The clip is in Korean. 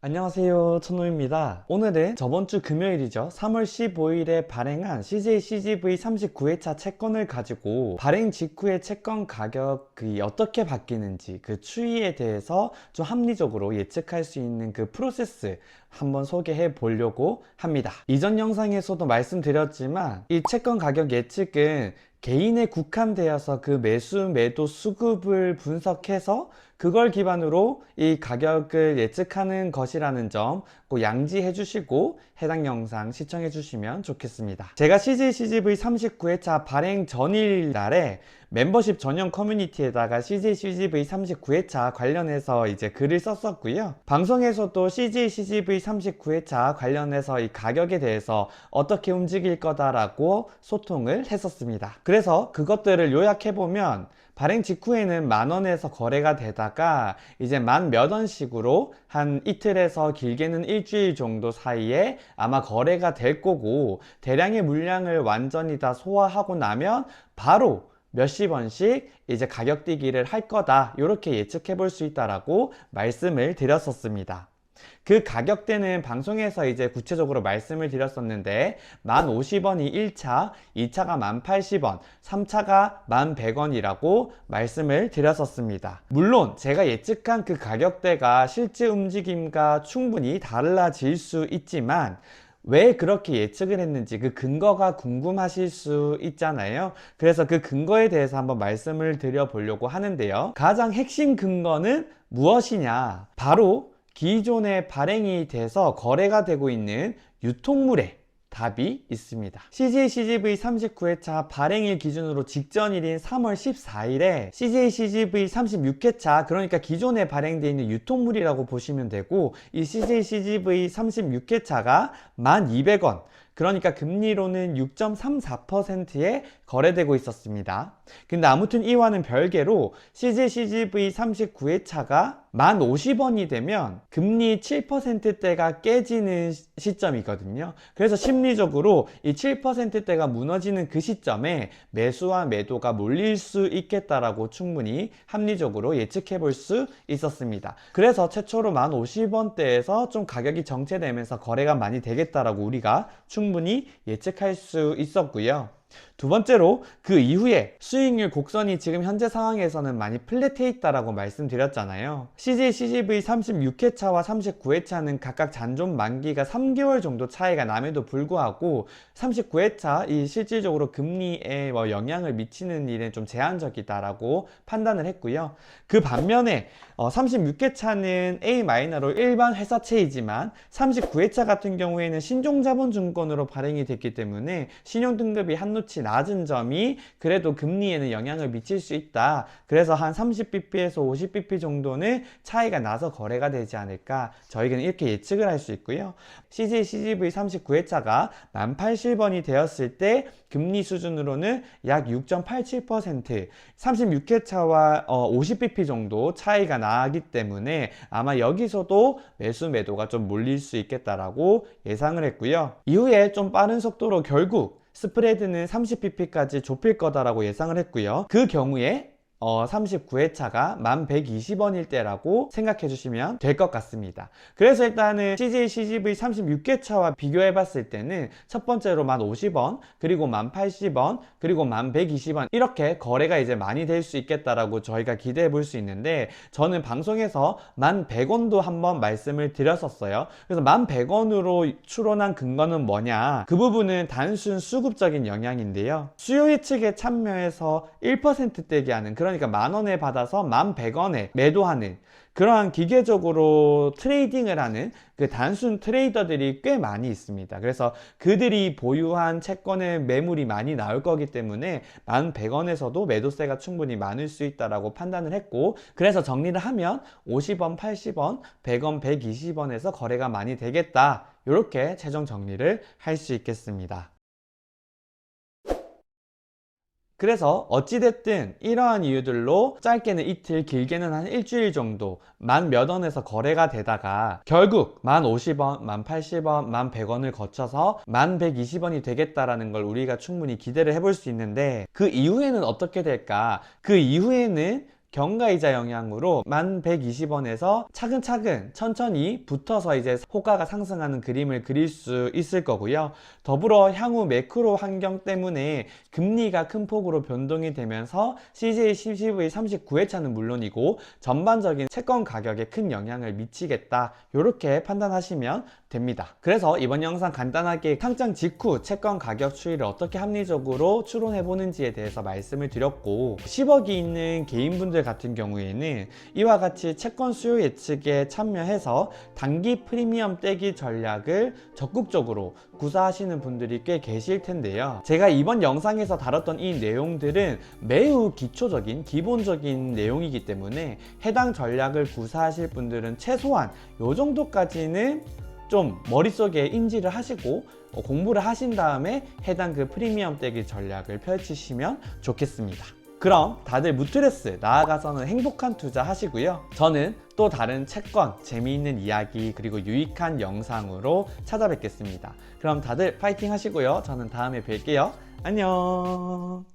안녕하세요, 천호입니다. 오늘은 저번주 금요일이죠. 3월 15일에 발행한 CJ CGV 39회차 채권을 가지고 발행 직후에 채권 가격이 어떻게 바뀌는지 그 추이에 대해서 좀 합리적으로 예측할 수 있는 그 프로세스 한번 소개해 보려고 합니다. 이전 영상에서도 말씀드렸지만 이 채권 가격 예측은 개인에 국한되어서 그 매수 매도 수급을 분석해서 그걸 기반으로 이 가격을 예측하는 것이라는 점 꼭 양지해 주시고 해당 영상 시청해 주시면 좋겠습니다. 제가 CJ CGV 39회차 발행 전일 날에 멤버십 전용 커뮤니티에다가 CJ CGV 39회차 관련해서 이제 글을 썼었고요. 방송에서도 CJ CGV 39회차 관련해서 이 가격에 대해서 어떻게 움직일 거다라고 소통을 했었습니다. 그래서 그것들을 요약해보면 발행 직후에는 만원에서 거래가 되다가 이제 만 몇 원씩으로 한 이틀에서 길게는 일주일 정도 사이에 아마 거래가 될 거고, 대량의 물량을 완전히 다 소화하고 나면 바로 몇십 원씩 이제 가격 뛰기를 할 거다, 이렇게 예측해 볼 수 있다라고 말씀을 드렸었습니다. 그 가격대는 방송에서 이제 구체적으로 말씀을 드렸었는데 1050원이 1차, 2차가 1080원, 3차가 1100원이라고 말씀을 드렸었습니다. 물론 제가 예측한 그 가격대가 실제 움직임과 충분히 달라질 수 있지만 왜 그렇게 예측을 했는지 그 근거가 궁금하실 수 있잖아요. 그래서 그 근거에 대해서 한번 말씀을 드려보려고 하는데요. 가장 핵심 근거는 무엇이냐? 바로 기존에 발행이 돼서 거래가 되고 있는 유통물에 답이 있습니다. CJ CGV 39회차 발행일 기준으로 직전일인 3월 14일에 CJ CGV 36회차, 그러니까 기존에 발행되어 있는 유통물이라고 보시면 되고, 이 CJ CGV 36회차가 1200원, 그러니까 금리로는 6.34%에 거래되고 있었습니다. 근데 아무튼 이와는 별개로 CJ CGV 39회차가 1050원이 되면 금리 7%대가 깨지는 시점이거든요. 그래서 심리적으로 이 7%대가 무너지는 그 시점에 매수와 매도가 몰릴 수 있겠다라고 충분히 합리적으로 예측해 볼 수 있었습니다. 그래서 최초로 1050원대에서 좀 가격이 정체되면서 거래가 많이 되겠다라고 우리가 충분히 예측할 수 있었고요. 두 번째로 그 이후에 수익률 곡선이 지금 현재 상황에서는 많이 플랫해 있다라고 말씀드렸잖아요. CJ CGV 36회차와 39회차는 각각 잔존 만기가 3개월 정도 차이가 남에도 불구하고 39회차 이 실질적으로 금리에 영향을 미치는 일은 좀 제한적이다라고 판단을 했고요. 그 반면에 36회차는 A-로 일반 회사채이지만 39회차 같은 경우에는 신종자본증권으로 발행이 됐기 때문에 신용등급이 한 노치 낮은 점이 그래도 금리에는 영향을 미칠 수 있다. 그래서 한 30bp에서 50bp 정도는 차이가 나서 거래가 되지 않을까, 저희는 이렇게 예측을 할 수 있고요. CJ CGV 39회차가 1080원이 되었을 때 금리 수준으로는 약 6.87%, 36회차와 50bp 정도 차이가 나기 때문에 아마 여기서도 매수 매도가 좀 몰릴 수 있겠다라고 예상을 했고요. 이후에 좀 빠른 속도로 결국 스프레드는 30bp까지 좁힐 거다라고 예상을 했고요. 그 경우에 39회차가 1120원일 때라고 생각해 주시면 될 것 같습니다. 그래서 일단은 CJ CGV 36회차와 비교해 봤을 때는 첫 번째로 1050원, 그리고 1080원, 그리고 1120원, 이렇게 거래가 이제 많이 될 수 있겠다라고 저희가 기대해 볼 수 있는데, 저는 방송에서 1100원도 한번 말씀을 드렸었어요. 그래서 1100원으로 추론한 근거는 뭐냐? 그 부분은 단순 수급적인 영향인데요. 수요 예측에 참여해서 1%대기 하는, 그러니까 만원에 받아서 1100원에 매도하는 그러한 기계적으로 트레이딩을 하는 그 단순 트레이더들이 꽤 많이 있습니다. 그래서 그들이 보유한 채권의 매물이 많이 나올 거기 때문에 1100원에서도 매도세가 충분히 많을 수 있다라고 판단을 했고, 그래서 정리를 하면 50원, 80원, 100원, 120원에서 거래가 많이 되겠다, 이렇게 최종 정리를 할 수 있겠습니다. 그래서 어찌됐든 이러한 이유들로 짧게는 이틀, 길게는 한 일주일 정도 만 몇 원에서 거래가 되다가 결국 1050원, 1080원, 1100원을 거쳐서 1120원이 되겠다라는 걸 우리가 충분히 기대를 해볼 수 있는데, 그 이후에는 어떻게 될까? 그 이후에는 경과이자 영향으로 1120원에서 차근차근 천천히 붙어서 이제 호가가 상승하는 그림을 그릴 수 있을 거고요. 더불어 향후 매크로 환경 때문에 금리가 큰 폭으로 변동이 되면서 CJ CGV 39회차는 물론이고 전반적인 채권 가격에 큰 영향을 미치겠다, 이렇게 판단하시면 됩니다. 그래서 이번 영상 간단하게 상장 직후 채권 가격 추이를 어떻게 합리적으로 추론해 보는지에 대해서 말씀을 드렸고, 10억이 있는 개인분들 같은 경우에는 이와 같이 채권 수요 예측에 참여해서 단기 프리미엄 떼기 전략을 적극적으로 구사하시는 분들이 꽤 계실 텐데요. 제가 이번 영상에서 다뤘던 이 내용들은 매우 기초적인 기본적인 내용이기 때문에 해당 전략을 구사하실 분들은 최소한 이 정도까지는 좀 머릿속에 인지를 하시고 공부를 하신 다음에 해당 그 프리미엄 떼기 전략을 펼치시면 좋겠습니다. 그럼 다들 무트레스 나아가서는 행복한 투자 하시고요. 저는 또 다른 채권, 재미있는 이야기, 그리고 유익한 영상으로 찾아뵙겠습니다. 그럼 다들 파이팅 하시고요. 저는 다음에 뵐게요. 안녕.